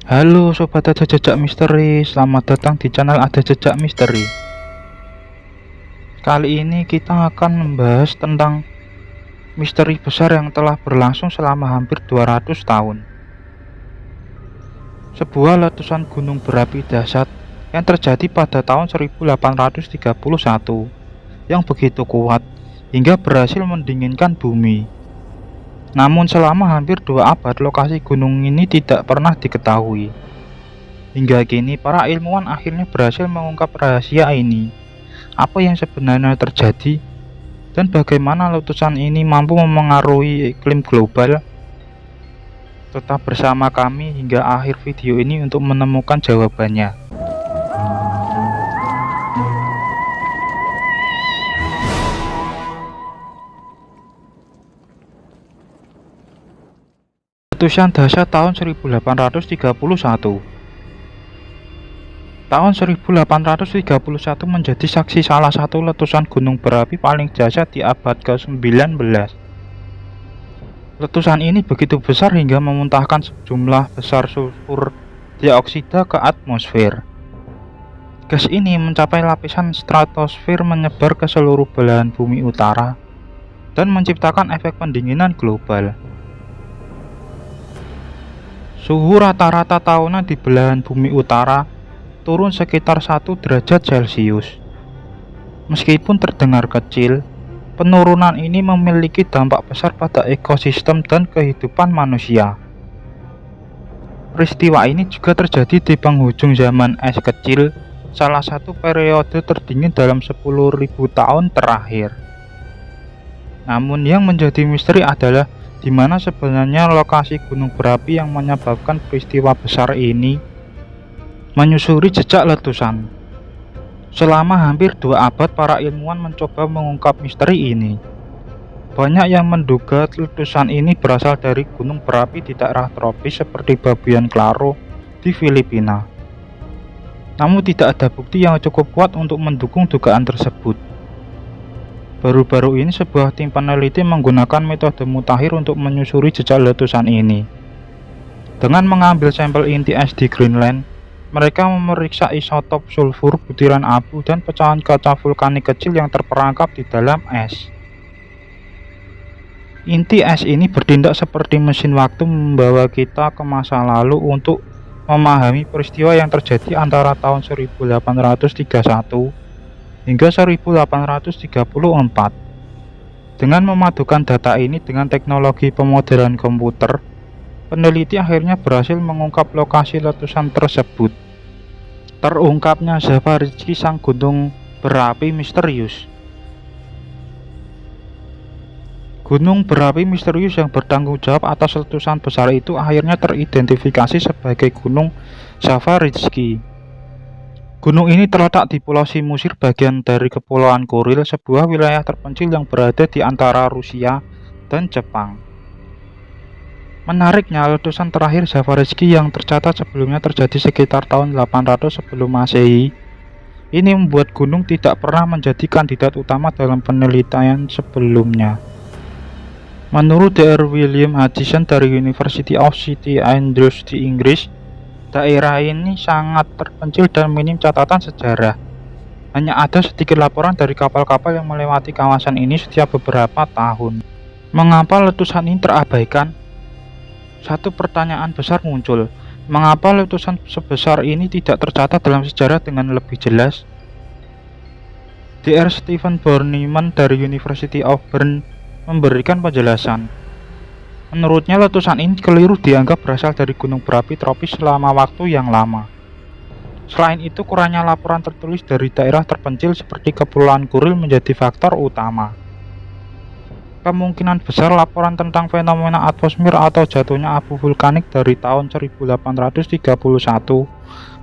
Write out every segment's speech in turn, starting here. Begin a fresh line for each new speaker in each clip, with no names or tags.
Halo Sobat Ada Jejak Misteri, selamat datang di channel Ada Jejak Misteri. Kali ini kita akan membahas tentang misteri besar yang telah berlangsung selama hampir 200 tahun. Sebuah letusan gunung berapi dahsyat yang terjadi pada tahun 1831 yang begitu kuat hingga berhasil mendinginkan bumi. Namun selama hampir 2 abad lokasi gunung ini tidak pernah diketahui. Hingga kini para ilmuwan akhirnya berhasil mengungkap rahasia ini. Apa yang sebenarnya terjadi dan bagaimana letusan ini mampu memengaruhi iklim global? Tetap bersama kami hingga akhir video ini untuk menemukan jawabannya. Letusan dahsyat tahun 1831. Tahun 1831 menjadi saksi salah satu letusan gunung berapi paling dahsyat di abad ke-19. Letusan ini begitu besar hingga memuntahkan sejumlah besar sulfur dioksida ke atmosfer. Gas ini mencapai lapisan stratosfer menyebar ke seluruh belahan bumi utara dan menciptakan efek pendinginan global. Suhu rata-rata tahunan di belahan bumi utara turun sekitar 1 derajat Celcius. Meskipun terdengar kecil, penurunan ini memiliki dampak besar pada ekosistem dan kehidupan manusia. Peristiwa ini juga terjadi di penghujung zaman es kecil, salah satu periode terdingin dalam 10.000 tahun terakhir. Namun yang menjadi misteri adalah di mana sebenarnya lokasi gunung berapi yang menyebabkan peristiwa besar ini. Menyusuri jejak letusan. Selama hampir 2 abad para ilmuwan mencoba mengungkap misteri ini. Banyak yang menduga letusan ini berasal dari gunung berapi di daerah tropis seperti Babuyan Claro di Filipina. Namun tidak ada bukti yang cukup kuat untuk mendukung dugaan tersebut. Baru-baru ini sebuah tim peneliti menggunakan metode mutakhir untuk menyusuri jejak letusan ini. Dengan mengambil sampel inti es di Greenland, mereka memeriksa isotop sulfur, butiran abu, dan pecahan kaca vulkanik kecil yang terperangkap di dalam es. Inti es ini bertindak seperti mesin waktu membawa kita ke masa lalu untuk memahami peristiwa yang terjadi antara tahun 1831 hingga 1834. Dengan memadukan data ini dengan teknologi pemodelan komputer, peneliti akhirnya berhasil mengungkap lokasi letusan tersebut. Terungkapnya Zavarijski, sang gunung berapi misterius. Gunung berapi misterius yang bertanggung jawab atas letusan besar itu akhirnya teridentifikasi sebagai Gunung Zavarijski. Gunung ini terletak di Pulau Simusir, bagian dari Kepulauan Kuril, sebuah wilayah terpencil yang berada di antara Rusia dan Jepang. Menariknya, letusan terakhir Zavarijski yang tercatat sebelumnya terjadi sekitar tahun 800 sebelum Masehi. Ini membuat gunung tidak pernah menjadi kandidat utama dalam penelitian sebelumnya. Menurut Dr. William Hutchison dari University of St Andrews di Inggris, daerah ini sangat terpencil dan minim catatan sejarah. Hanya ada sedikit laporan dari kapal-kapal yang melewati kawasan ini setiap beberapa tahun. Mengapa letusan ini terabaikan? Satu pertanyaan besar muncul. Mengapa letusan sebesar ini tidak tercatat dalam sejarah dengan lebih jelas? Dr. Stephen Bornemann dari University of Bern memberikan penjelasan. Menurutnya letusan ini keliru dianggap berasal dari gunung berapi tropis selama waktu yang lama. Selain itu, kurangnya laporan tertulis dari daerah terpencil seperti Kepulauan Kuril menjadi faktor utama. Kemungkinan besar laporan tentang fenomena atmosfer atau jatuhnya abu vulkanik dari tahun 1831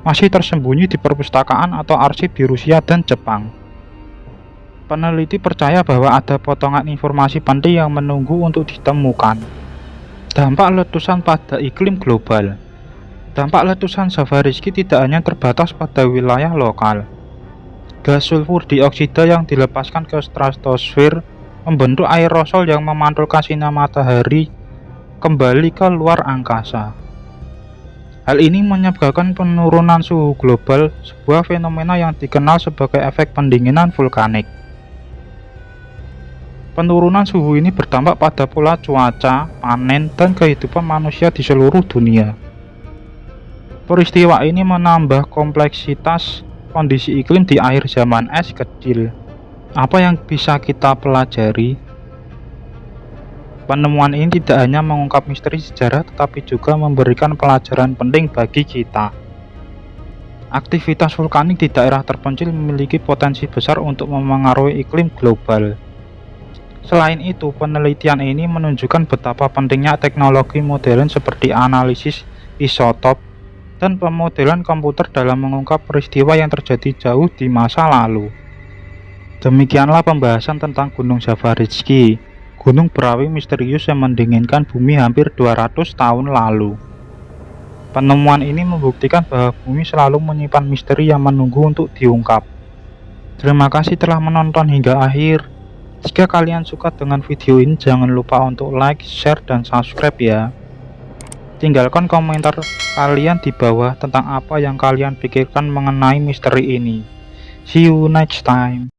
masih tersembunyi di perpustakaan atau arsip di Rusia dan Jepang. Peneliti percaya bahwa ada potongan informasi penting yang menunggu untuk ditemukan. Dampak letusan pada iklim global. Dampak letusan Zavarijski tidak hanya terbatas pada wilayah lokal. Gas sulfur dioksida yang dilepaskan ke stratosfer membentuk aerosol yang memantulkan sinar matahari kembali ke luar angkasa. Hal ini menyebabkan penurunan suhu global, sebuah fenomena yang dikenal sebagai efek pendinginan vulkanik. Penurunan suhu ini berdampak pada pola cuaca, panen, dan kehidupan manusia di seluruh dunia. Peristiwa ini menambah kompleksitas kondisi iklim di akhir zaman es kecil. Apa yang bisa kita pelajari? Penemuan ini tidak hanya mengungkap misteri sejarah, tetapi juga memberikan pelajaran penting bagi kita. Aktivitas vulkanik di daerah terpencil memiliki potensi besar untuk memengaruhi iklim global. Selain itu, penelitian ini menunjukkan betapa pentingnya teknologi modern seperti analisis isotop dan pemodelan komputer dalam mengungkap peristiwa yang terjadi jauh di masa lalu. Demikianlah pembahasan tentang Gunung Zavariski, gunung berapi misterius yang mendinginkan bumi hampir 200 tahun lalu. Penemuan ini membuktikan bahwa bumi selalu menyimpan misteri yang menunggu untuk diungkap. Terima kasih telah menonton hingga akhir. Jika kalian suka dengan video ini, jangan lupa untuk like, share, dan subscribe ya. Tinggalkan komentar kalian di bawah tentang apa yang kalian pikirkan mengenai misteri ini. See you next time.